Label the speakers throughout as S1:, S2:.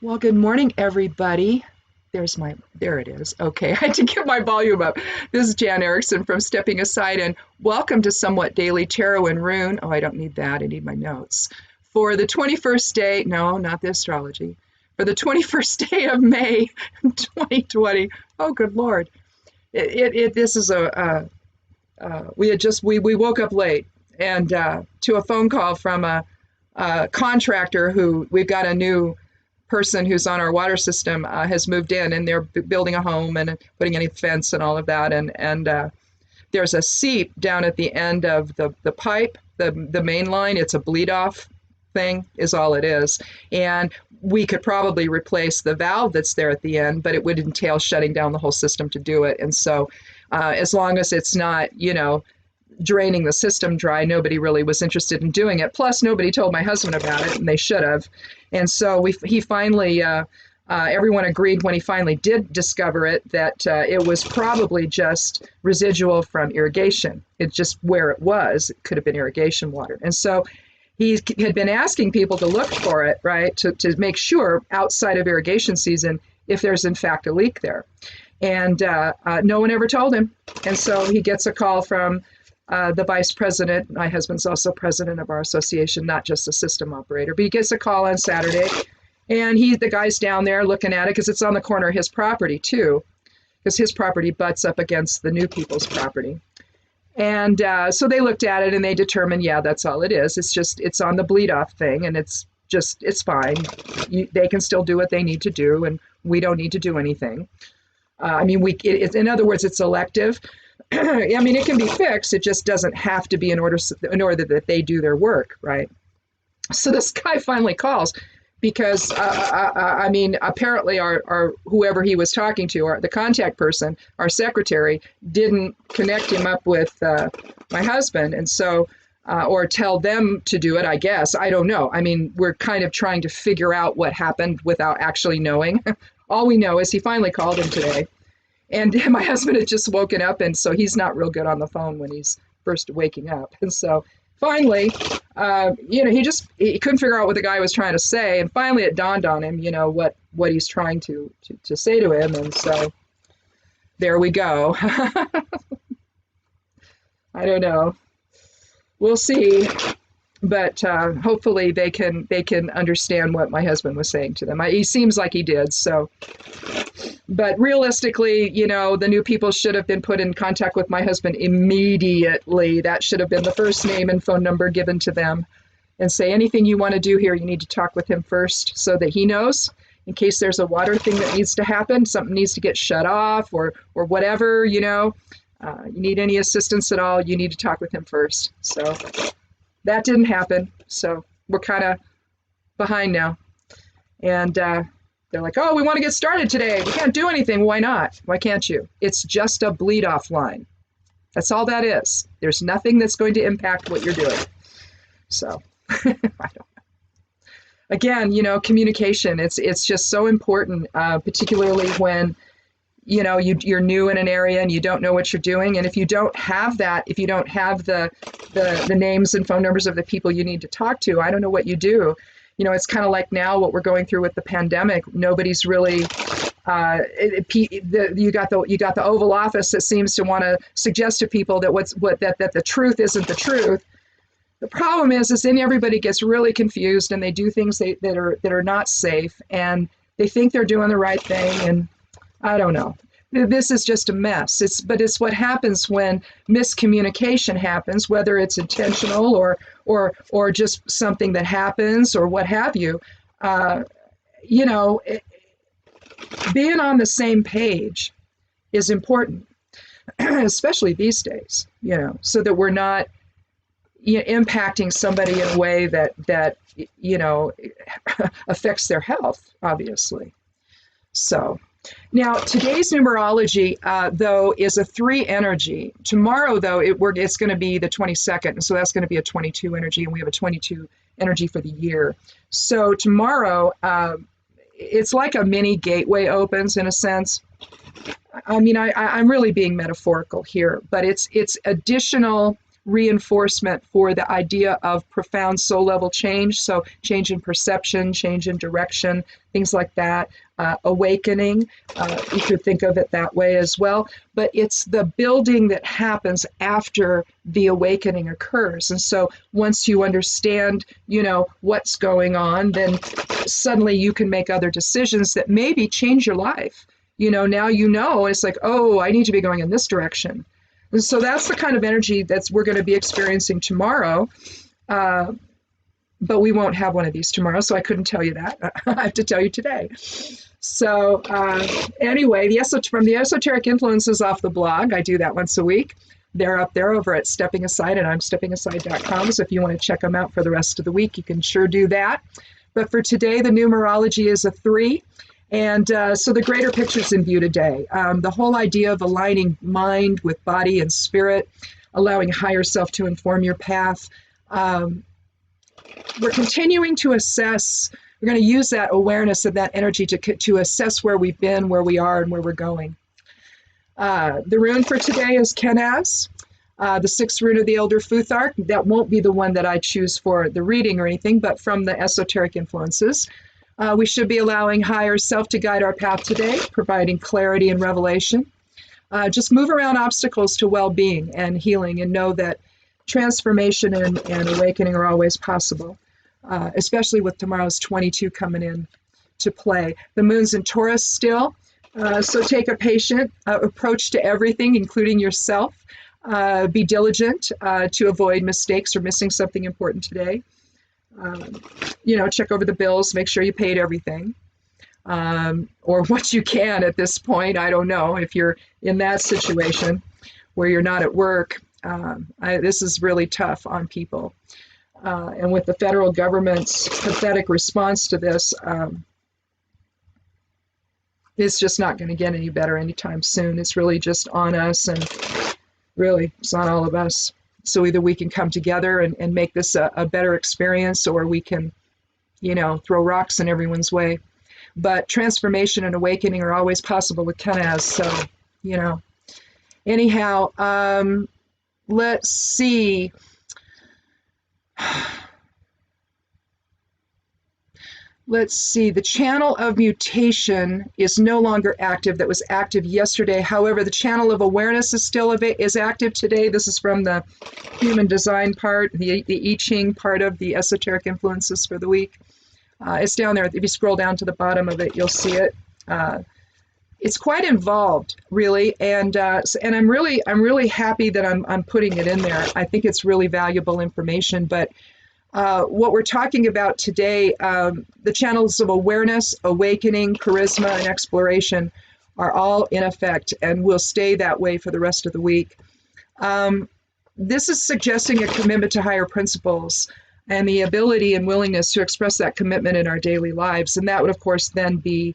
S1: Well, good morning, everybody. There it is. Okay, I had to get my volume up. This is Jan Erickson from Stepping Aside, and welcome to Somewhat Daily Tarot and Rune. Oh, I don't need that. I need my notes. For the 21st day, no, not the astrology. For the 21st day of May, 2020. Oh, good Lord. This is we woke up late and to a phone call from a contractor who we've got a new person who's on our water system has moved in and they're building a home and putting in a fence and all of that and there's a seep down at the end of the pipe, the main line. It's a bleed off thing is all it is, and we could probably replace the valve that's there at the end, but it would entail shutting down the whole system to do it. And so as long as it's not draining the system dry, nobody really was interested in doing it. Plus, nobody told my husband about it, and they should have. And so he finally, everyone agreed when he finally did discover it that it was probably just residual from irrigation. It's just where it was. It could have been irrigation water. And so he had been asking people to look for it, right, to make sure outside of irrigation season if there's in fact a leak there. And no one ever told him. And so he gets a call from the vice president. My husband's also president of our association, not just a system operator, but he gets a call on Saturday, and the guy's down there looking at it because it's on the corner of his property too, because his property butts up against the new people's property. And so they looked at it and they determined, yeah, that's all it is. It's on the bleed off thing, and it's fine. They can still do what they need to do, and we don't need to do anything. In other words, it's elective. I mean, it can be fixed. It just doesn't have to be in order that they do their work, right? So this guy finally calls because, apparently our whoever he was talking to, the contact person, our secretary, didn't connect him up with my husband, and so, or tell them to do it, I guess. I don't know. I mean, we're kind of trying to figure out what happened without actually knowing. All we know is he finally called him today. And my husband had just woken up, and so he's not real good on the phone when he's first waking up. And so finally, he couldn't figure out what the guy was trying to say. And finally it dawned on him, what he's trying to say to him. And so there we go. I don't know. We'll see. But hopefully they can understand what my husband was saying to them. He seems like he did. So, but realistically, the new people should have been put in contact with my husband immediately. That should have been the first name and phone number given to them, and say anything you want to do here, you need to talk with him first so that he knows in case there's a water thing that needs to happen, something needs to get shut off or whatever. You need any assistance at all, you need to talk with him first. So that didn't happen, so we're kind of behind now. And they're like, oh, we want to get started today. We can't do anything. Why not? Why can't you? It's just a bleed-off line. That's all that is. There's nothing that's going to impact what you're doing. So, I don't know. Again, communication, it's just so important, particularly when you're new in an area and you don't know what you're doing. And if you don't have that, if you don't have the names and phone numbers of the people you need to talk to, I don't know what you do. It's kind of like now what we're going through with the pandemic. Nobody's really, you got the Oval Office that seems to want to suggest to people that that the truth isn't the truth. The problem is then everybody gets really confused and they do things that are not safe, and they think they're doing the right thing, and I don't know. This is just a mess. It's what happens when miscommunication happens, whether it's intentional or just something that happens or what have you. Being on the same page is important, especially these days. So that we're not impacting somebody in a way that affects their health, obviously. So. Now, today's numerology, though, is a 3 energy. Tomorrow, though, it's going to be the 22nd, so that's going to be a 22 energy, and we have a 22 energy for the year. So tomorrow, it's like a mini gateway opens, in a sense. I mean, I'm really being metaphorical here, but it's additional reinforcement for the idea of profound soul level change. So change in perception, change in direction, things like that. Awakening, you could think of it that way as well. But it's the building that happens after the awakening occurs. And so once you understand, what's going on, then suddenly you can make other decisions that maybe change your life. Now it's like, oh, I need to be going in this direction. And so that's the kind of energy that we're going to be experiencing tomorrow. But we won't have one of these tomorrow, so I couldn't tell you that. I have to tell you today. So anyway, from the Esoteric Influences off the blog, I do that once a week. They're up there over at Stepping Aside, and I'm steppingaside.com. So if you want to check them out for the rest of the week, you can sure do that. But for today, the numerology is a 3. And so the greater picture's in view today. The whole idea of aligning mind with body and spirit, allowing higher self to inform your path. We're continuing to assess. We're going to use that awareness of that energy to assess where we've been, where we are, and where we're going. The rune for today is Kenaz, the 6th rune of the Elder Futhark. That won't be the one that I choose for the reading or anything, but from the Esoteric Influences. We should be allowing higher self to guide our path today, providing clarity and revelation. Just move around obstacles to well-being and healing, and know that transformation and awakening are always possible, especially with tomorrow's 22 coming in to play. The moon's in Taurus still, so take a patient approach to everything, including yourself. Be diligent to avoid mistakes or missing something important today. Check over the bills, make sure you paid everything, or what you can at this point. I don't know if you're in that situation where you're not at work. This is really tough on people. And with the federal government's pathetic response to this, it's just not going to get any better anytime soon. It's really just on us, and really it's on all of us. So either we can come together and make this a better experience, or we can, throw rocks in everyone's way. But transformation and awakening are always possible with Kenaz. So, anyhow, let's see. Let's see, the channel of mutation is no longer active. That was active yesterday. However, the channel of awareness is still active today. This is from the human design part, the I Ching part of the Esoteric Influences for the week. It's down there. If you scroll down to the bottom of it, you'll see it. It's quite involved, really, and I'm really happy that I'm putting it in there. I think it's really valuable information, but what we're talking about today, the channels of awareness, awakening, charisma, and exploration are all in effect and will stay that way for the rest of the week. This is suggesting a commitment to higher principles and the ability and willingness to express that commitment in our daily lives. And that would, of course, then be,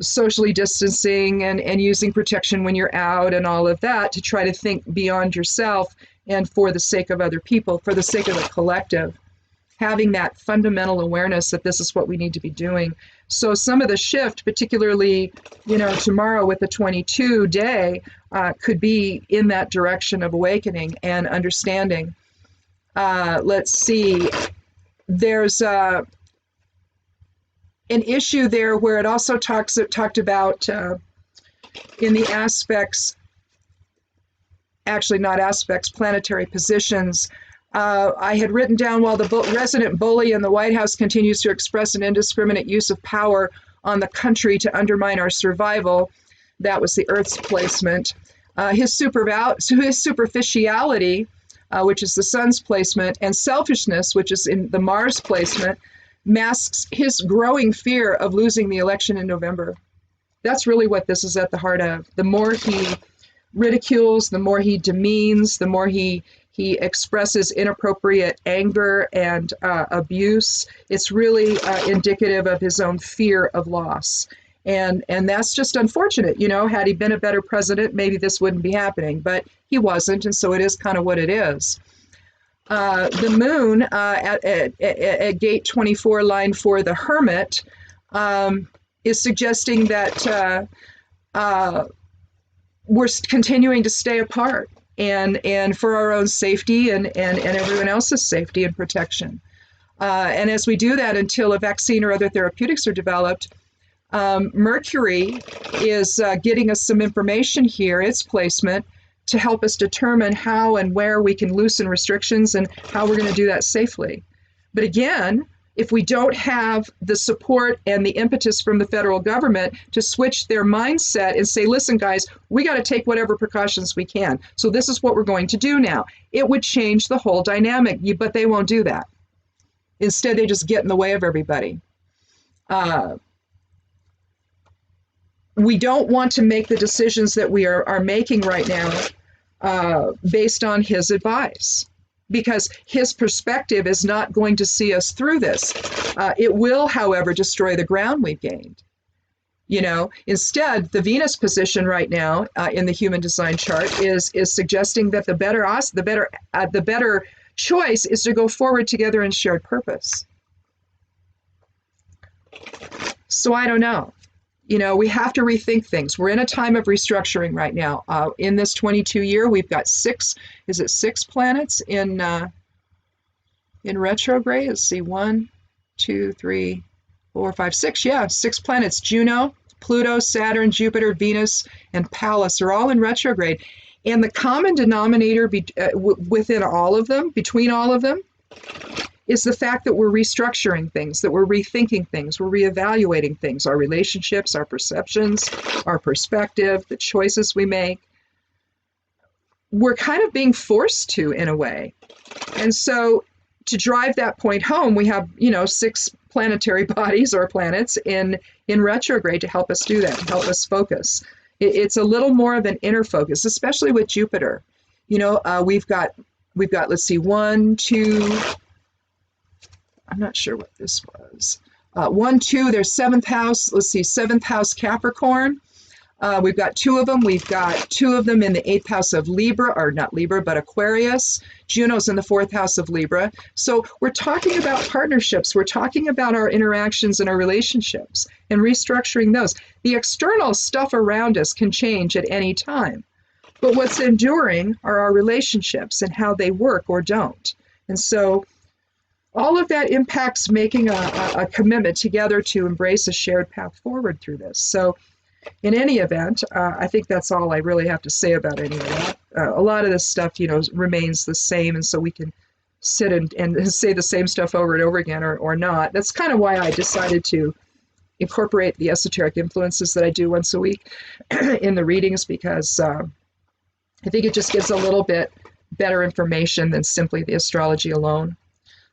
S1: socially distancing and using protection when you're out and all of that, to try to think beyond yourself and for the sake of other people, for the sake of the collective, having that fundamental awareness that this is what we need to be doing. So some of the shift, particularly, tomorrow with the 22 day, could be in that direction of awakening and understanding. Let's see, there's an issue there where it also talked about in the aspects, actually not aspects, planetary positions. I had written down, while the resident bully in the White House continues to express an indiscriminate use of power on the country to undermine our survival, that was the Earth's placement. His superficiality, which is the Sun's placement, and selfishness, which is in the Mars placement, masks his growing fear of losing the election in November. That's really what this is at the heart of. The more he ridicules, the more he demeans, the more he expresses inappropriate anger and abuse. It's really indicative of his own fear of loss. And that's just unfortunate. Had he been a better president, maybe this wouldn't be happening, but he wasn't, and so it is kind of what it is. The moon at gate 24, line 4, the Hermit, is suggesting that we're continuing to stay apart. and for our own safety and everyone else's safety and protection. And as we do that, until a vaccine or other therapeutics are developed, Mercury is getting us some information here, its placement, to help us determine how and where we can loosen restrictions and how we're going to do that safely. But again, if we don't have the support and the impetus from the federal government to switch their mindset and say, listen, guys, we got to take whatever precautions we can. So this is what we're going to do now. It would change the whole dynamic, but they won't do that. Instead, they just get in the way of everybody. We don't want to make the decisions that we are making right now based on his advice, because his perspective is not going to see us through this. It will, however, destroy the ground we've gained. You know, instead, the Venus position right now in the human design chart is suggesting that the better choice is to go forward together in shared purpose. So I don't know. You know, we have to rethink things. We're in a time of restructuring right now. In this 22 year, we've got six planets in retrograde? Let's see, 1, 2, 3, 4, 5, 6. Yeah, 6 planets. Juno, Pluto, Saturn, Jupiter, Venus, and Pallas are all in retrograde. And the common denominator within all of them, between all of them, is the fact that we're restructuring things, that we're rethinking things, we're reevaluating things, our relationships, our perceptions, our perspective, the choices we make. We're kind of being forced to, in a way. And so to drive that point home, we have, 6 planetary bodies or planets in retrograde to help us do that, to help us focus. It's a little more of an inner focus, especially with Jupiter. We've got, let's see, 1, 2, I'm not sure what this was. 1, 2, there's 7th house. Let's see, 7th house Capricorn. We've got 2 of them. We've got 2 of them in the 8th house of Libra, or not Libra, but Aquarius. Juno's in the 4th house of Libra. So we're talking about partnerships. We're talking about our interactions and our relationships and restructuring those. The external stuff around us can change at any time. But what's enduring are our relationships and how they work or don't. And so all of that impacts making a commitment together to embrace a shared path forward through this. So in any event, I think that's all I really have to say about any of that. A lot of this stuff, remains the same, and so we can sit and say the same stuff over and over again or not. That's kind of why I decided to incorporate the esoteric influences that I do once a week in the readings, because I think it just gives a little bit better information than simply the astrology alone.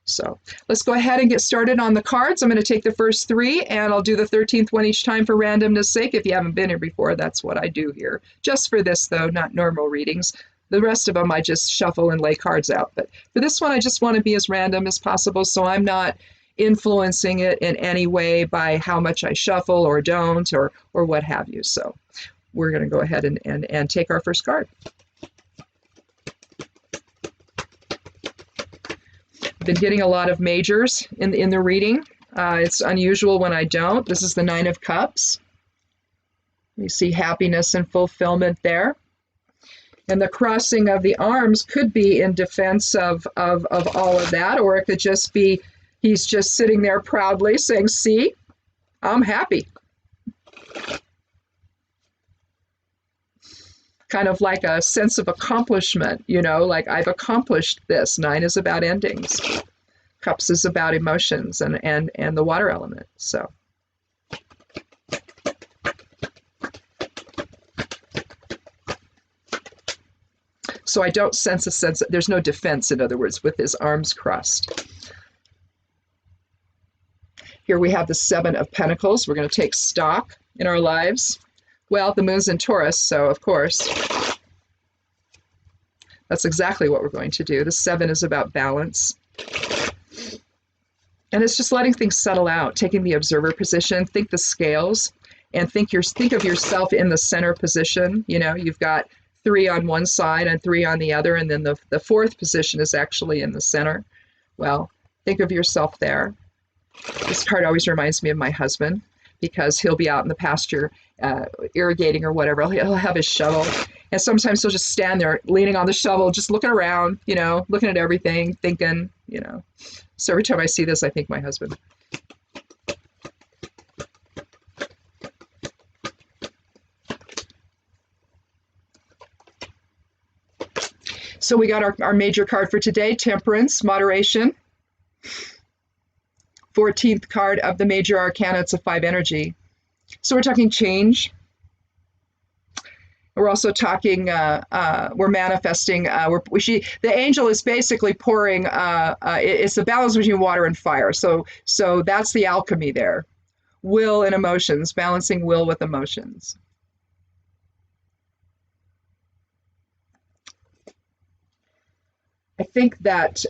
S1: So let's go ahead and get started on the cards. I'm going to take the first 3, and I'll do the 13th one each time for randomness sake. If you haven't been here before, that's what I do here. Just for this, though, not normal readings. The rest of them, I just shuffle and lay cards out. But for this one, I just want to be as random as possible, so I'm not influencing it in any way by how much I shuffle or don't or what have you. So we're going to go ahead and take our first card. Been getting a lot of majors in the reading. It's unusual when I don't. This is the 9 of Cups. You see happiness and fulfillment there. And the crossing of the arms could be in defense of all of that, or it could just be he's just sitting there proudly saying, see, I'm happy. Kind of like a sense of accomplishment, like I've accomplished this. 9 is about endings. Cups is about emotions and the water element. So I don't sense there's no defense, in other words, with his arms crossed. Here we have the 7 of Pentacles. We're going to take stock in our lives. Well, the moon's in Taurus, so of course, that's exactly what we're going to do. The 7 is about balance. And it's just letting things settle out, taking the observer position, think the scales, and think of yourself in the center position. You've got 3 on one side and 3 on the other, and then the 4th position is actually in the center. Well, think of yourself there. This card always reminds me of my husband. because he'll be out in the pasture irrigating or whatever. He'll have his shovel, and sometimes he'll just stand there leaning on the shovel, just looking around, looking at everything, thinking, So every time I see this, I think my husband. So we got our major card for today, Temperance, moderation. 14th card of the major arcana, it's a 5 energy. So we're talking change. We're also talking, we're manifesting, the angel is basically pouring, it's the balance between water and fire. So that's the alchemy there. Will and emotions, balancing will with emotions. I think that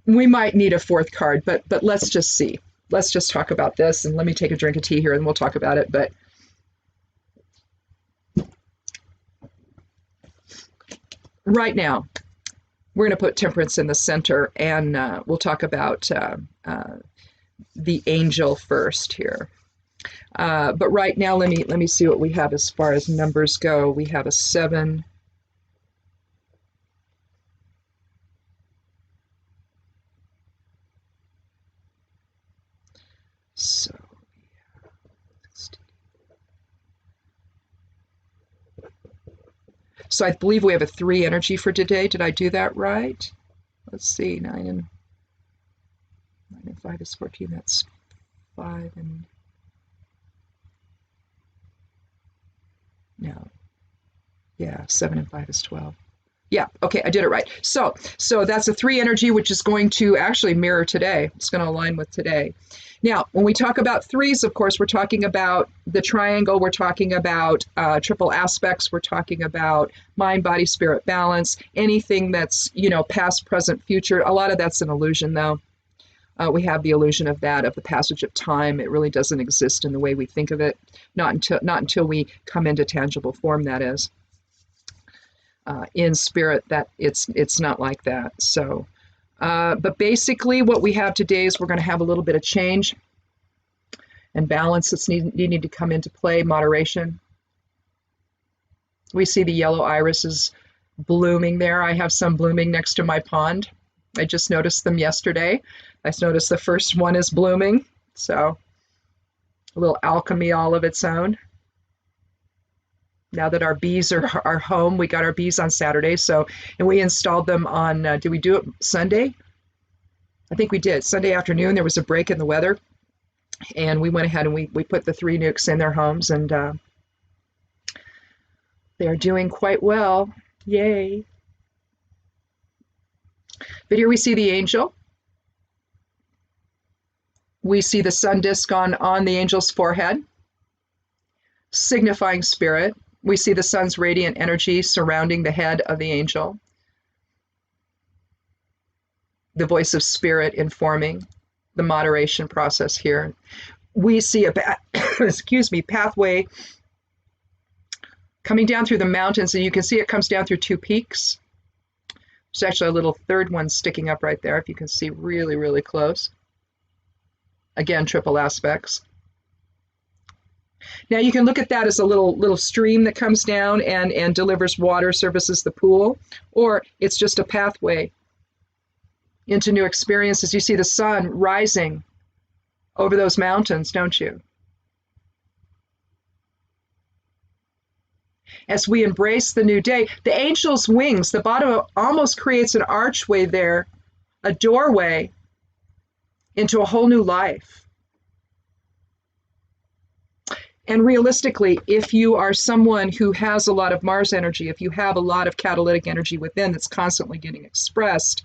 S1: we might need a 4th card, but let's just see. Let's just talk about this, and let me take a drink of tea here and we'll talk about it. But right now, we're going to put Temperance in the center, and we'll talk about the angel first here. But right now, let me see what we have as far as numbers go. We have a 7. So I believe we have a 3 energy for today. Did I do that right? Let's see, 9 and 5 is 14. That's 5 and no. Yeah, 7 and 5 is 12. Yeah, okay, I did it right. So that's a 3 energy, which is going to actually mirror today. It's going to align with today. Now, when we talk about 3s, of course, we're talking about the triangle. We're talking about triple aspects. We're talking about mind, body, spirit balance. Anything that's, past, present, future. A lot of that's an illusion, though. We have the illusion of that, of the passage of time. It really doesn't exist in the way we think of it. Not until we come into tangible form, that is. In spirit, that it's not like that. So, but basically what we have today is we're going to have a little bit of change and balance that's needing to come into play, moderation. We see the yellow irises blooming there. I have some blooming next to my pond. I just noticed them yesterday. I noticed the first one is blooming. So a little alchemy all of its own. Now that our bees are home, we got our bees on Saturday. And we installed them on, did we do it Sunday? I think we did. Sunday afternoon, there was a break in the weather. And we went ahead and we put the 3 nukes in their homes. And they're doing quite well. Yay. But here we see the angel. We see the sun disk on the angel's forehead, signifying spirit. We see the sun's radiant energy surrounding the head of the angel. The voice of spirit informing the moderation process here. We see a pathway coming down through the mountains, and you can see it comes down through 2 peaks. There's actually a little 3rd one sticking up right there, if you can see really, really close. Again, triple aspects. Now you can look at that as a little stream that comes down and delivers water, services the pool, or it's just a pathway into new experiences. You see the sun rising over those mountains, don't you? As we embrace the new day, the angel's wings, the bottom almost creates an archway there, a doorway into a whole new life. And realistically, if you are someone who has a lot of Mars energy, if you have a lot of catalytic energy within that's constantly getting expressed,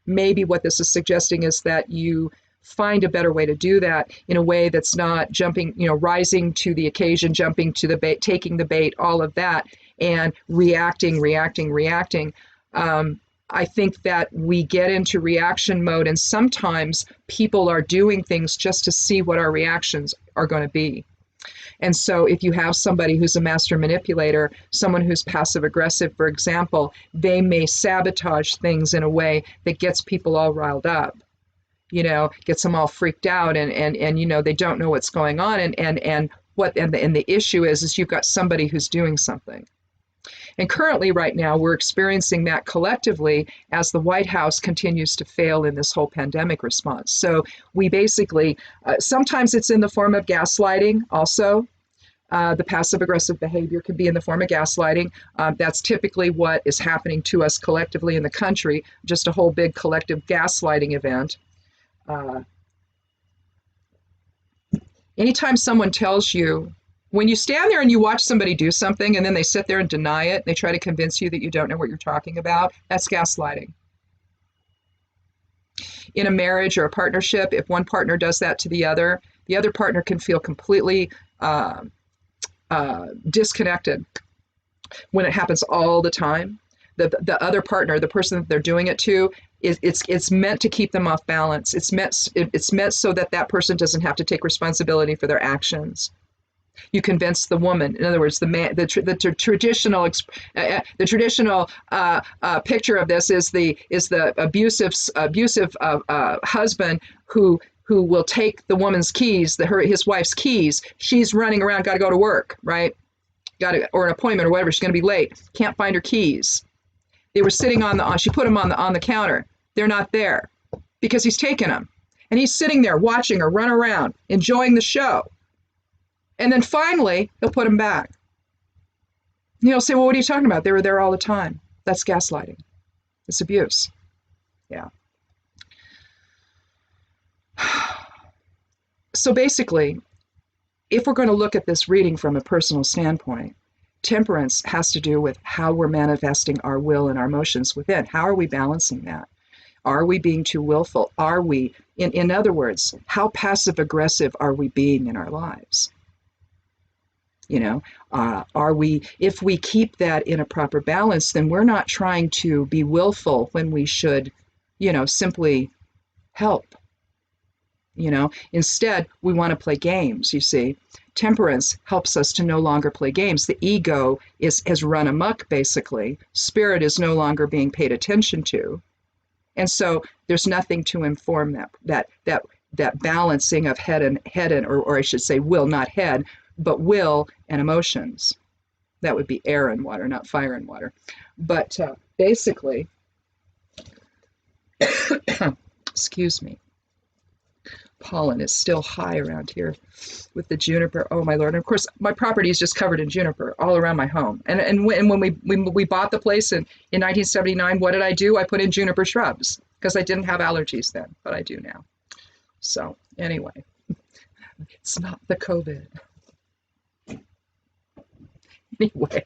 S1: maybe what this is suggesting is that you find a better way to do that in a way that's not jumping, rising to the occasion, jumping to the bait, taking the bait, all of that, and reacting. I think that we get into reaction mode, and sometimes people are doing things just to see what our reactions are going to be. And so if you have somebody who's a master manipulator, someone who's passive aggressive, for example, they may sabotage things in a way that gets people all riled up. gets them all freaked out, and they don't know what's going on, and the issue is you've got somebody who's doing something. And currently, right now, we're experiencing that collectively as the White House continues to fail in this whole pandemic response. So we basically, sometimes it's in the form of gaslighting also. The passive aggressive behavior can be in the form of gaslighting. That's typically what is happening to us collectively in the country, just a whole big collective gaslighting event. Anytime someone tells you, when you stand there and you watch somebody do something and then they sit there and deny it, and they try to convince you that you don't know what you're talking about, that's gaslighting. In a marriage or a partnership, if one partner does that to the other partner can feel completely disconnected when it happens all the time. The other partner, the person that they're doing it to, it's meant to keep them off balance. It's meant so that person doesn't have to take responsibility for their actions. You convince the woman. In other words, the man. The traditional picture of this is the abusive husband who will take the woman's keys, his wife's keys. She's running around, got to go to work, right? Or an appointment or whatever. She's going to be late. Can't find her keys. They were sitting she put them on the counter. They're not there because he's taken them, and he's sitting there watching her run around, enjoying the show. And then finally, he'll put them back. He'll say, well, what are you talking about? They were there all the time. That's gaslighting. It's abuse. Yeah. So basically, if we're going to look at this reading from a personal standpoint, temperance has to do with how we're manifesting our will and our emotions within. How are we balancing that? Are we being too willful? Are we, in other words, how passive aggressive are we being in our lives? Are we, if we keep that in a proper balance, then we're not trying to be willful when we should, simply help. Instead, we want to play games, you see. Temperance helps us to no longer play games. The ego has run amok, basically. Spirit is no longer being paid attention to. And so there's nothing to inform that balancing of head and or I should say will, not head, but will and emotions. That would be air and water, not fire and water. But basically, excuse me, pollen is still high around here with the juniper. Oh my Lord! And of course, my property is just covered in juniper all around my home. And when we bought the place in 1979, what did I do? I put in juniper shrubs because I didn't have allergies then, but I do now. So anyway, it's not the COVID. Anyway,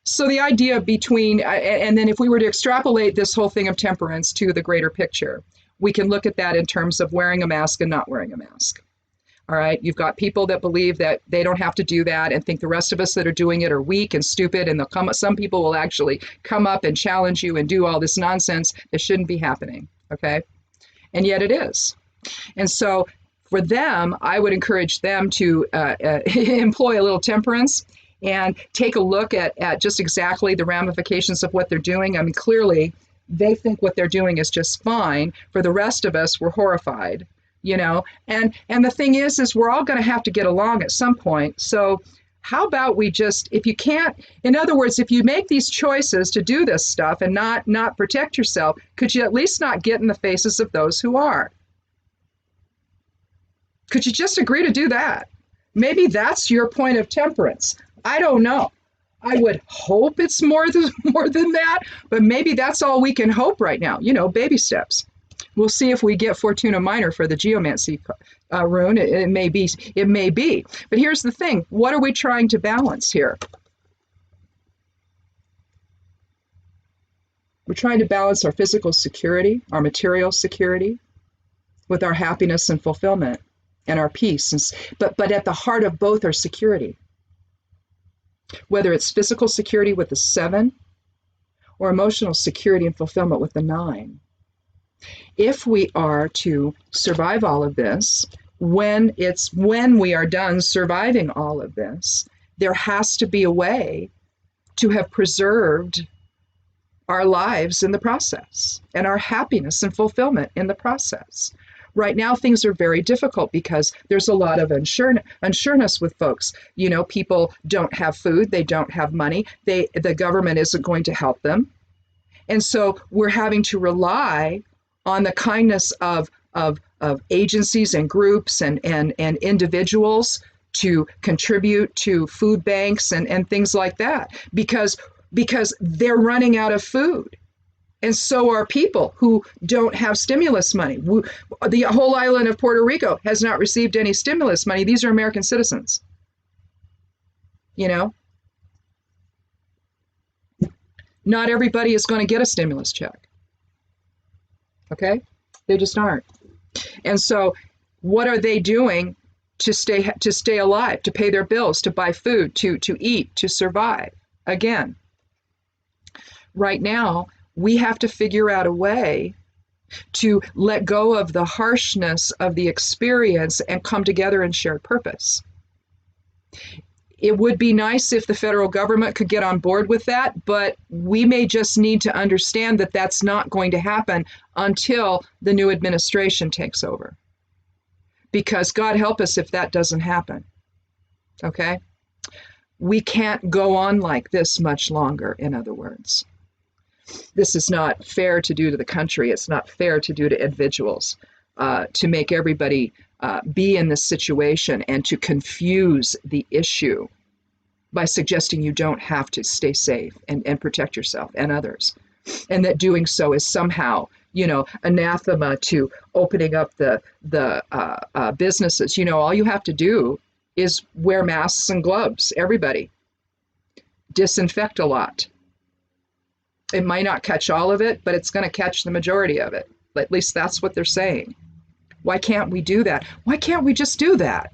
S1: so the idea between, and then if we were to extrapolate this whole thing of temperance to the greater picture, we can look at that in terms of wearing a mask and not wearing a mask. All right, you've got people that believe that they don't have to do that and think the rest of us that are doing it are weak and stupid, and some people will actually come up and challenge you and do all this nonsense that shouldn't be happening, okay? And yet it is. And so for them, I would encourage them to employ a little temperance and take a look at just exactly the ramifications of what they're doing. I mean, clearly, they think what they're doing is just fine. For the rest of us, we're horrified, And the thing is we're all going to have to get along at some point. So how about we just, if you can't, in other words, if you make these choices to do this stuff and not protect yourself, could you at least not get in the faces of those who are? Could you just agree to do that? Maybe that's your point of temperance. I don't know. I would hope it's more than that, but maybe that's all we can hope right now. Baby steps. We'll see if we get Fortuna Minor for the geomancy rune. It may be. But here's the thing. What are we trying to balance here? We're trying to balance our physical security, our material security, with our happiness and fulfillment and our peace. But at the heart of both are security. Whether it's physical security with the 7 or emotional security and fulfillment with the 9. If we are to survive all of this, when we are done surviving all of this, there has to be a way to have preserved our lives in the process and our happiness and fulfillment in the process. Right now, things are very difficult because there's a lot of unsureness with folks. You know, people don't have food, they don't have money, the government isn't going to help them. And so we're having to rely on the kindness of agencies and groups and individuals to contribute to food banks and things like that because they're running out of food. And so are people who don't have stimulus money. The whole island of Puerto Rico has not received any stimulus money. These are American citizens. You know, not everybody is going to get a stimulus check. Okay? They just aren't. And so what are they doing to stay alive, to pay their bills, to buy food, to eat, to survive? Again, right now, we have to figure out a way to let go of the harshness of the experience and come together in shared purpose. It would be nice if the federal government could get on board with that, but we may just need to understand that that's not going to happen until the new administration takes over. Because God help us if that doesn't happen. Okay? We can't go on like this much longer, in other words. This is not fair to do to the country. It's not fair to do to individuals, to make everybody be in this situation and to confuse the issue by suggesting you don't have to stay safe and protect yourself and others. And that doing so is somehow, you know, anathema to opening up the businesses. You know, all you have to do is wear masks and gloves, everybody. Disinfect a lot. It might not catch all of it, but it's going to catch the majority of it. At least that's what they're saying. Why can't we do that? Why can't we just do that?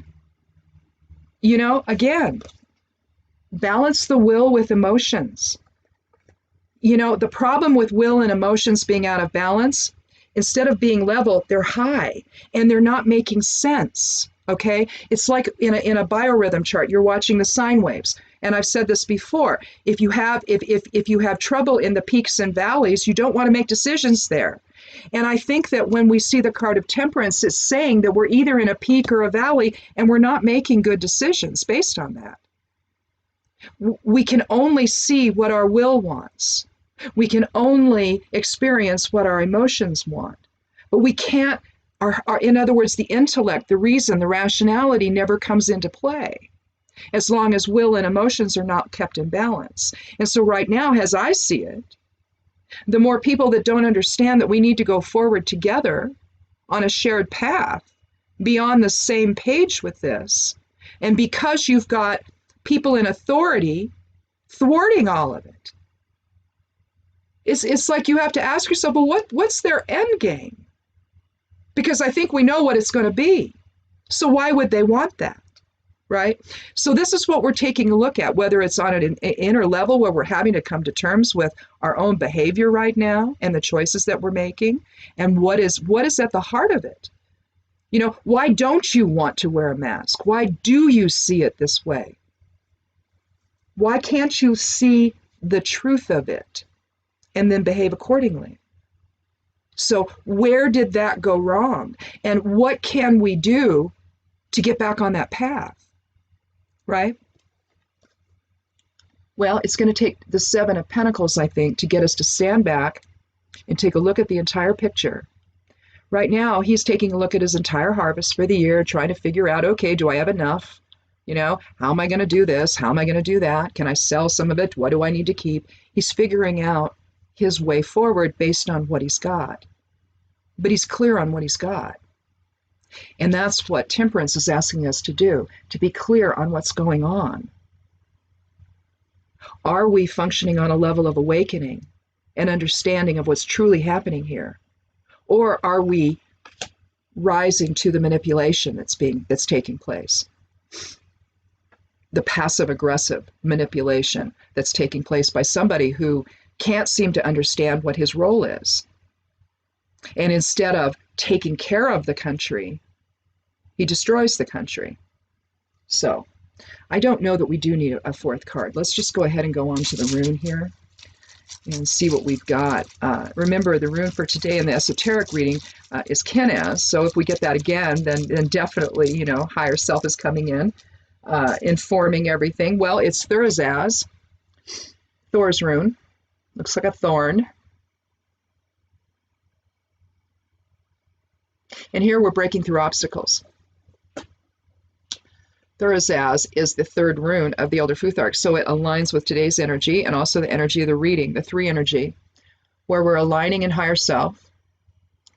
S1: You know, again, balance the will with emotions. You know, the problem with will and emotions being out of balance, instead of being level, they're high and they're not making sense. Okay? It's like in a biorhythm chart, you're watching the sine waves. And I've said this before, if you have trouble in the peaks and valleys, you don't want to make decisions there. And I think that when we see the card of temperance, it's saying that we're either in a peak or a valley and we're not making good decisions based on that. We can only see what our will wants. We can only experience what our emotions want. But we can't, in other words, the intellect, the reason, the rationality never comes into play as long as will and emotions are not kept in balance. And so right now, as I see it, the more people that don't understand that we need to go forward together on a shared path, be on the same page with this, and because you've got people in authority thwarting all of it, it's like you have to ask yourself, well, what's their end game? Because I think we know what it's going to be. So why would they want that? Right? So this is what we're taking a look at, whether it's on an inner level where we're having to come to terms with our own behavior right now and the choices that we're making, and what is at the heart of it. You know, why don't you want to wear a mask? Why do you see it this way? Why can't you see the truth of it and then behave accordingly? So where did that go wrong? And what can we do to get back on that path? Right? Well, it's going to take the Seven of Pentacles, I think, to get us to stand back and take a look at the entire picture. Right now, he's taking a look at his entire harvest for the year, trying to figure out, okay, do I have enough? You know, how am I going to do this? How am I going to do that? Can I sell some of it? What do I need to keep? He's figuring out his way forward based on what he's got. But he's clear on what he's got. And that's what temperance is asking us to do, to be clear on what's going on. Are we functioning on a level of awakening and understanding of what's truly happening here? Or are we rising to the manipulation that's taking place? The passive aggressive manipulation that's taking place by somebody who can't seem to understand what his role is. And instead of taking care of the country, he destroys the country. So I don't know that we do need a fourth card. Let's just go ahead and go on to the rune here. and see what we've got. Remember, the rune for today in the esoteric reading is Kenaz. So if we get that again, then definitely, higher self is coming in, informing everything. Well, it's Thurzaz, Thor's rune. Looks like a thorn. And here we're breaking through obstacles. Thurzaz is the third rune of the Elder Futhark, so it aligns with today's energy and also the energy of the reading, the 3 energy, where we're aligning in higher self,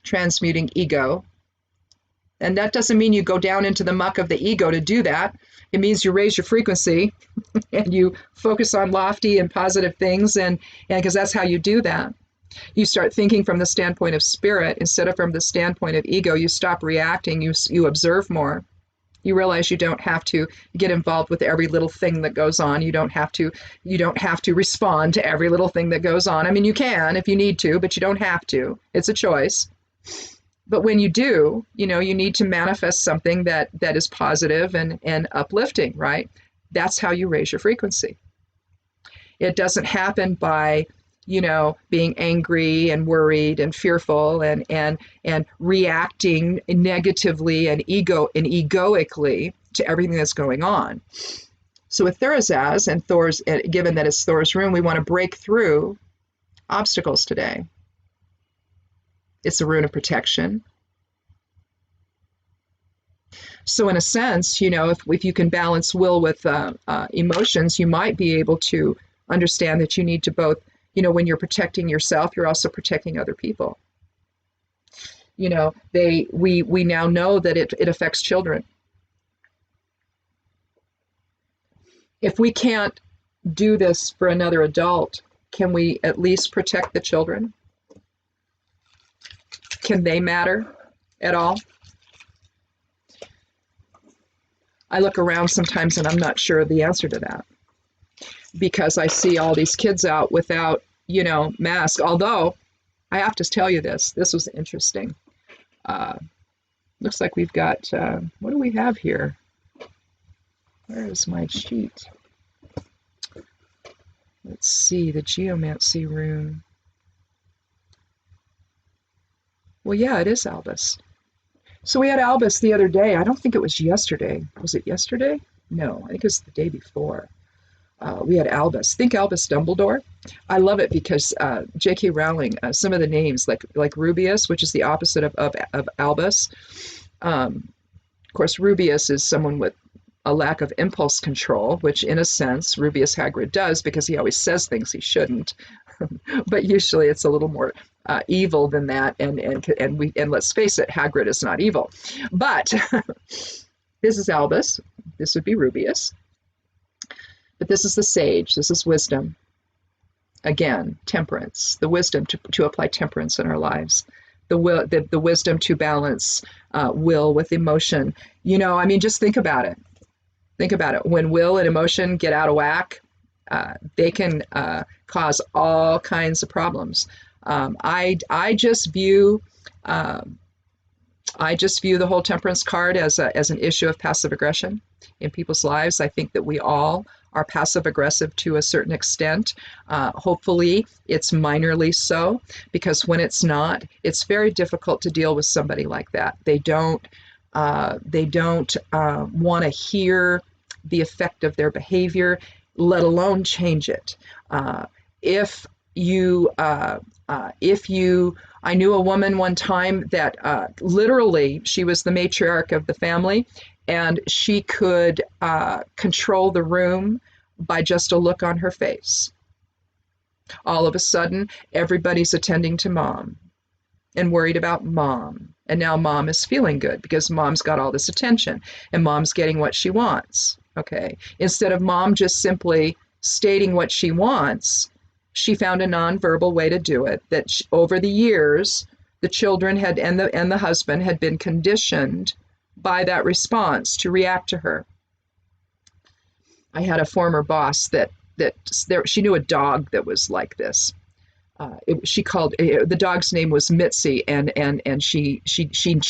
S1: transmuting ego. And that doesn't mean you go down into the muck of the ego to do that. It means you raise your frequency and you focus on lofty and positive things, and because that's how you do that. You start thinking from the standpoint of spirit instead of from the standpoint of ego. You stop reacting, you observe more. You realize you don't have to get involved with every little thing that goes on. You don't have to respond to every little thing that goes on. I mean, you can if you need to, but you don't have to. It's a choice. But when you do, you need to manifest something that is positive and uplifting, right? That's how you raise your frequency. It doesn't happen by being angry and worried and fearful and reacting negatively and egoically to everything that's going on. So with Thurzaz and Thor's, given that it's Thor's rune, we want to break through obstacles today. It's a rune of protection. So in a sense, if you can balance will with emotions, you might be able to understand that you need to both, when you're protecting yourself, you're also protecting other people. We now know that it affects children. If we can't do this for another adult, can we at least protect the children? Can they matter at all? I look around sometimes and I'm not sure of the answer to that, because I see all these kids out without, masks. Although I have to tell you this was interesting. Looks like we've got, what do we have here? Where is my sheet? Let's see, the geomancy rune. Well, yeah, it is Albus. So we had Albus the other day. I don't think it was yesterday. Was it yesterday? No, I think it was the day before. We had Albus. Think Albus Dumbledore. I love it because J.K. Rowling, some of the names like Rubius, which is the opposite of Albus. Of course, Rubius is someone with a lack of impulse control, which in a sense Rubius Hagrid does, because he always says things he shouldn't. But usually it's a little more evil than that, and let's face it, Hagrid is not evil. But this is Albus. This would be Rubius. But this is the sage. This is wisdom. Again, temperance. The wisdom to apply temperance in our lives. The wisdom to balance will with emotion. Just think about it. Think about it. When will and emotion get out of whack, they can cause all kinds of problems. I just view the whole temperance card as an issue of passive aggression in people's lives. I think that we all are passive aggressive to a certain extent. Hopefully it's minorly so, because when it's not, it's very difficult to deal with somebody like that. They don't want to hear the effect of their behavior, let alone change it. I knew a woman one time that literally she was the matriarch of the family, and she could control the room by just a look on her face. All of a sudden, everybody's attending to mom and worried about mom. And now mom is feeling good because mom's got all this attention and mom's getting what she wants. Okay. Instead of mom just simply stating what she wants, she found a nonverbal way to do it that over the years, the children had and the husband had been conditioned by that response to react to her. I had a former boss that she knew a dog that was like this. She called the dog's name was Mitzi, and she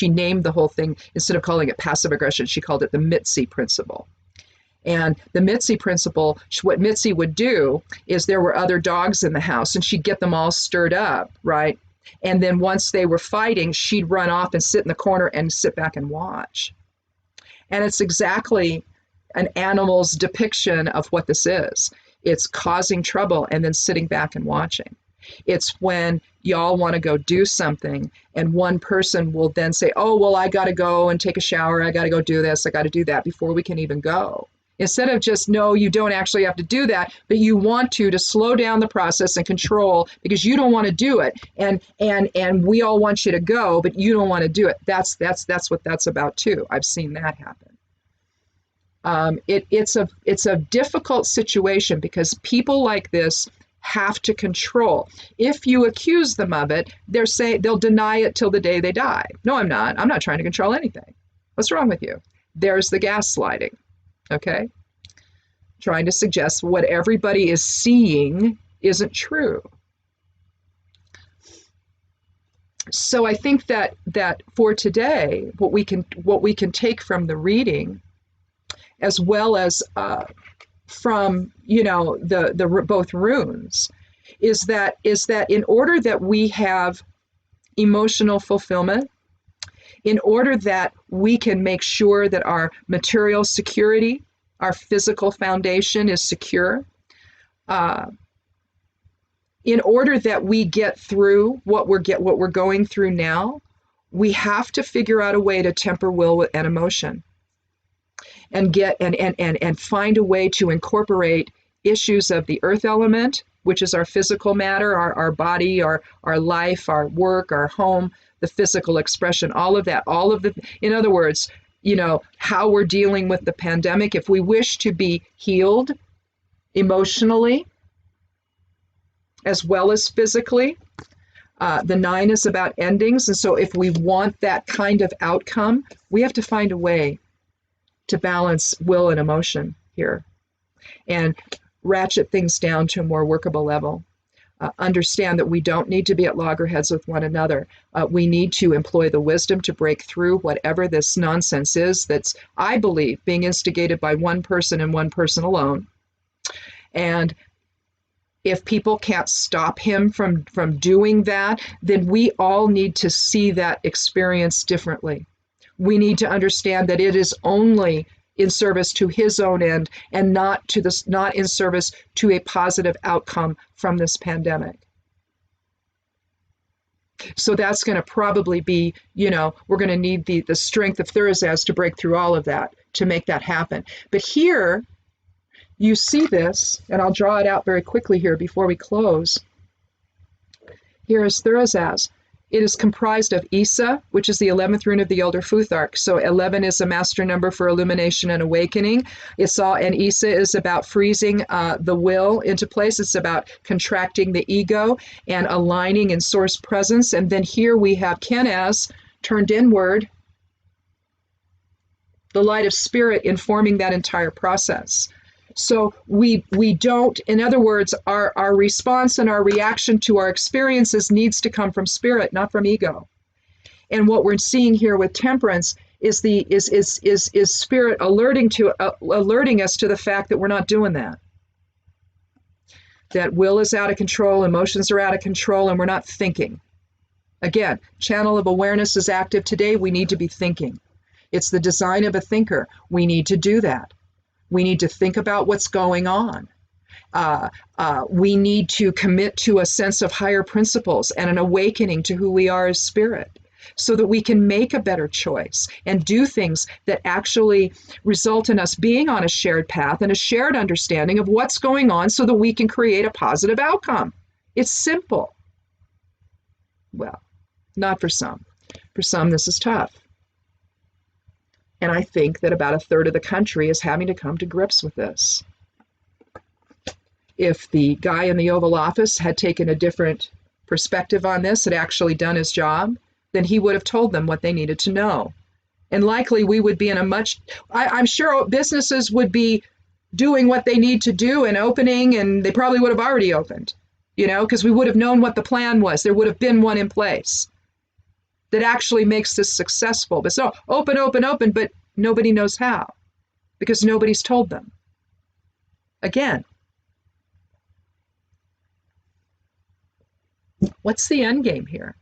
S1: named the whole thing, instead of calling it passive aggression, she called it the Mitzi principle. And the Mitzi principle, what Mitzi would do is there were other dogs in the house and she'd get them all stirred up, right? And then once they were fighting, she'd run off and sit in the corner and sit back and watch. And it's exactly an animal's depiction of what this is. It's causing trouble and then sitting back and watching. It's when y'all want to go do something and one person will then say, oh, well, I got to go and take a shower. I got to go do this. I got to do that before we can even go. Instead of just, no, you don't actually have to do that, but you want to slow down the process and control because you don't want to do it. And we all want you to go, but you don't want to do it. That's what that's about too. I've seen that happen. It's a difficult situation because people like this have to control. If you accuse them of it, they'll deny it till the day they die. No, I'm not. I'm not trying to control anything. What's wrong with you? There's the gaslighting. Okay? Trying to suggest what everybody is seeing isn't true. So I think that for today, what we can take from the reading, as well as from the both runes, is that in order that we have emotional fulfillment, in order that we can make sure that our material security, our physical foundation is secure, in order that we get through what we're going through now, we have to figure out a way to temper will and emotion, and get and find a way to incorporate issues of the earth element, which is our physical matter, our body, our life, our work, our home, the physical expression, all of that, in other words, how we're dealing with the pandemic. If we wish to be healed emotionally as well as physically, the 9 is about endings. And so if we want that kind of outcome, we have to find a way to balance will and emotion here and ratchet things down to a more workable level. Understand that we don't need to be at loggerheads with one another. We need to employ the wisdom to break through whatever this nonsense is that's, I believe, being instigated by one person and one person alone. And if people can't stop him from doing that, then we all need to see that experience differently. We need to understand that it is only in service to his own end and not in service to a positive outcome from this pandemic. So that's going to probably be, we're going to need the strength of Thursday to break through all of that to make that happen. But here you see this, and I'll draw it out very quickly here before we close. Here is Thursaz. It is comprised of Isa, which is the 11th rune of the Elder Futhark. So 11 is a master number for illumination and awakening. And Isa is about freezing the will into place. It's about contracting the ego and aligning in source presence. And then here we have Kenaz turned inward, the light of spirit informing that entire process. So we don't, in other words, our response and our reaction to our experiences needs to come from spirit, not from ego. And what we're seeing here with temperance is spirit alerting us to the fact that we're not doing that. That will is out of control, emotions are out of control, and we're not thinking. Again, channel of awareness is active today. We need to be thinking. It's the design of a thinker. We need to do that. We need to think about what's going on. We need to commit to a sense of higher principles and an awakening to who we are as spirit so that we can make a better choice and do things that actually result in us being on a shared path and a shared understanding of what's going on so that we can create a positive outcome. It's simple. Well, not for some. For some, this is tough. And I think that about a third of the country is having to come to grips with this. If the guy in the Oval Office had taken a different perspective on this, had actually done his job, then he would have told them what they needed to know. And likely we would be in I'm sure businesses would be doing what they need to do and opening, and they probably would have already opened, because we would have known what the plan was. There would have been one in place that actually makes this successful. But so open, but nobody knows how. because nobody's told them. Again, what's the end game here?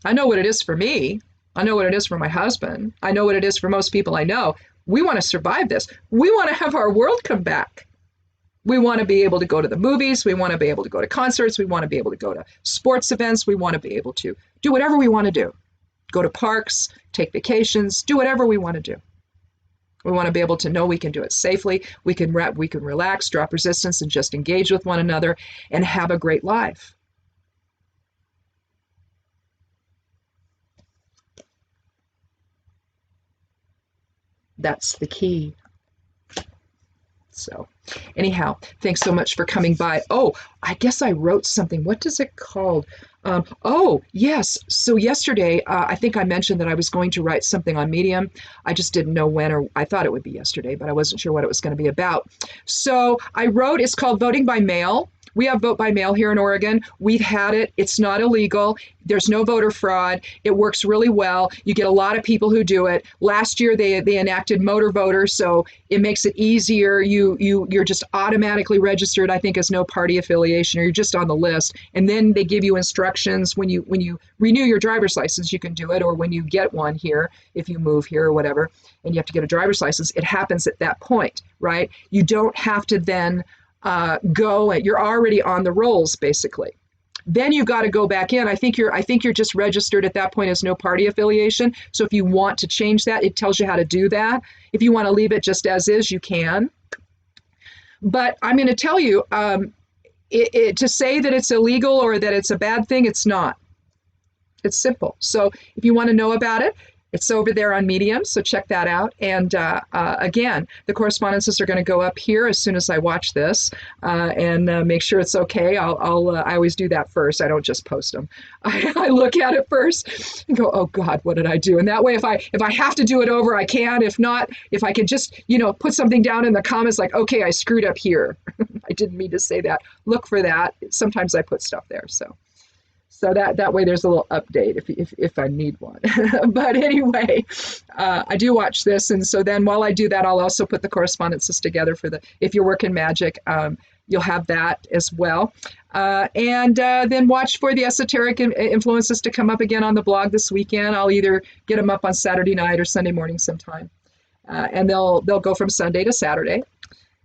S1: I know what it is for me. I know what it is for my husband. I know what it is for most people I know. We want to survive this. We want to have our world come back. We want to be able to go to the movies. We want to be able to go to concerts. We want to be able to go to sports events. We want to be able to do whatever we want to do. Go to parks, take vacations, do whatever we want to do. We want to be able to know we can do it safely. We can relax, drop resistance, and just engage with one another and have a great life. That's the key. So anyhow, thanks so much for coming by. Oh, I guess I wrote something. What is it called? Oh, yes. So yesterday, I think I mentioned that I was going to write something on Medium. I just didn't know when, or I thought it would be yesterday, but I wasn't sure what it was going to be about. So I wrote, it's called Voting by Mail. We have vote by mail here in Oregon. We've had it. It's not illegal. There's no voter fraud. It works really well. You get a lot of people who do it. Last year they enacted motor voters, so it makes it easier. You're just automatically registered, I think, as no party affiliation, or you're just on the list. And then they give you instructions when you renew your driver's license. You can do it, or when you get one here, if you move here or whatever, and you have to get a driver's license. It happens at that point, right? You don't have to then you're already on the rolls, basically. Then you got to go back in. I think you're just registered at that point as no party affiliation. So if you want to change that, it tells you how to do that. If you want to leave it just as is, you can. But I'm going to tell you, to say that it's illegal or that it's a bad thing, it's not. It's simple. So if you want to know about it, it's over there on Medium, so check that out. And again, the correspondences are going to go up here as soon as I watch this, and make sure it's okay. I always do that first. I don't just post them. I look at it first and go, oh God, what did I do? And that way, if I have to do it over, I can. If not, if I can just put something down in the comments like, okay, I screwed up here. I didn't mean to say that. Look for that. Sometimes I put stuff there, so that way there's a little update if I need one. But anyway, I do watch this. And so then while I do that, I'll also put the correspondences together if you're working magic, you'll have that as well. And then watch for the esoteric influences to come up again on the blog this weekend. I'll either get them up on Saturday night or Sunday morning sometime. And they'll go from Sunday to Saturday.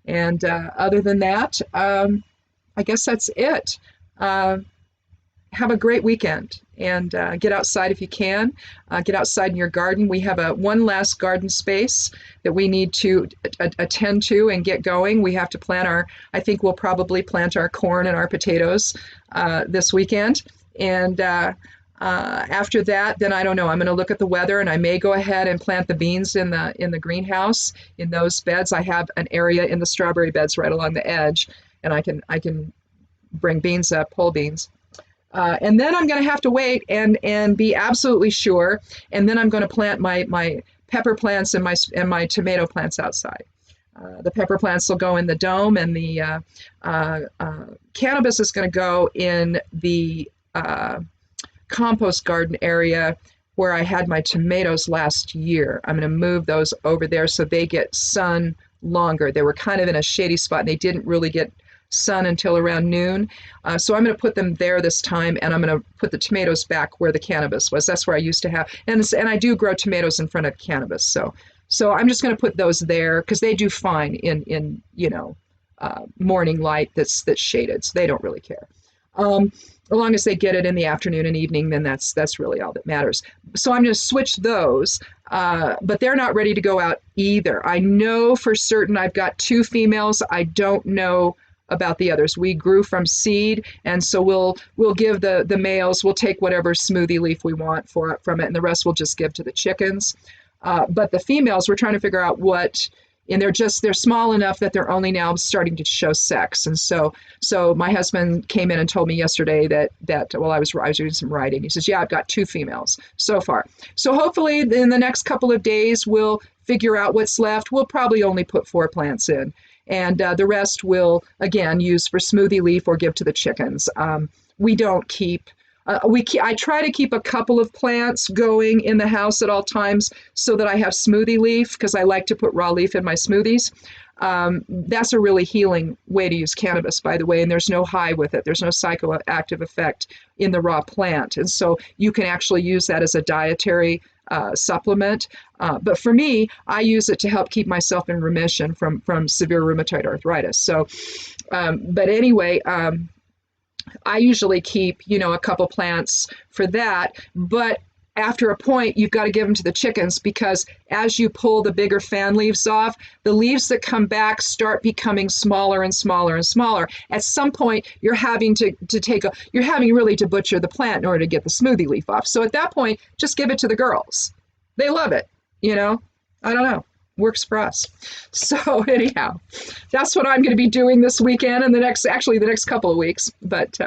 S1: And other than that, I guess that's it. Have a great weekend, and get outside if you can. Get outside in your garden. We have one last garden space that we need to attend to and get going. We have to I think we'll probably plant our corn and our potatoes this weekend. And after that, then I don't know. I'm going to look at the weather, and I may go ahead and plant the beans in the greenhouse in those beds. I have an area in the strawberry beds right along the edge, and I can bring beans up, whole beans. And then I'm going to have to wait and be absolutely sure. And then I'm going to plant my pepper plants and my tomato plants outside. The pepper plants will go in the dome, and the cannabis is going to go in the compost garden area where I had my tomatoes last year. I'm going to move those over there so they get sun longer. They were kind of in a shady spot, and they didn't really get sun until around noon. So I'm going to put them there this time, and I'm going to put the tomatoes back where the cannabis was. That's where I used to have, and I do grow tomatoes in front of cannabis. So I'm just going to put those there because they do fine in morning light that's shaded. So they don't really care. As long as they get it in the afternoon and evening, then that's really all that matters. So I'm going to switch those, but they're not ready to go out either. I know for certain I've got 2 females. I don't know about the others. We grew from seed, and so we'll give the males, we'll take whatever smoothie leaf we want from it, and the rest we'll just give to the chickens. But the females, we're trying to figure out what, and they're small enough that they're only now starting to show sex. And so my husband came in and told me yesterday that while I was doing some writing, he says, yeah, I've got 2 females so far. So hopefully in the next couple of days, we'll figure out what's left. We'll probably only put 4 plants in. And the rest we'll, again, use for smoothie leaf or give to the chickens. We don't keep I try to keep a couple of plants going in the house at all times so that I have smoothie leaf, because I like to put raw leaf in my smoothies. That's a really healing way to use cannabis, by the way, and there's no high with it. There's no psychoactive effect in the raw plant. And so you can actually use that as a dietary supplement. But for me, I use it to help keep myself in remission from severe rheumatoid arthritis. So, but anyway, I usually keep, a couple plants for that. But after a point, you've got to give them to the chickens, because as you pull the bigger fan leaves off, the leaves that come back start becoming smaller and smaller and smaller. At some point, you're having you're having really to butcher the plant in order to get the smoothie leaf off. So at that point, just give it to the girls. They love it, I don't know. Works for us. So anyhow, that's what I'm going to be doing this weekend and the next couple of weeks. But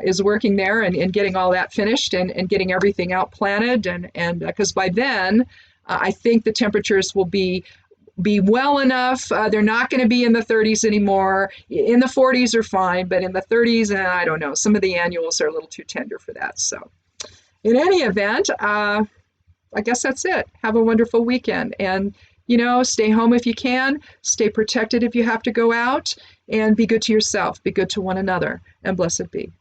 S1: is working there and getting all that finished and getting everything out planted, and because by then I think the temperatures will be well enough. They're not going to be in the 30s anymore. In the 40s are fine, but in the 30s, I don't know. Some of the annuals are a little too tender for that. So in any event, I guess that's it. Have a wonderful weekend, and stay home if you can. Stay protected if you have to go out, and be good to yourself. Be good to one another, and blessed be.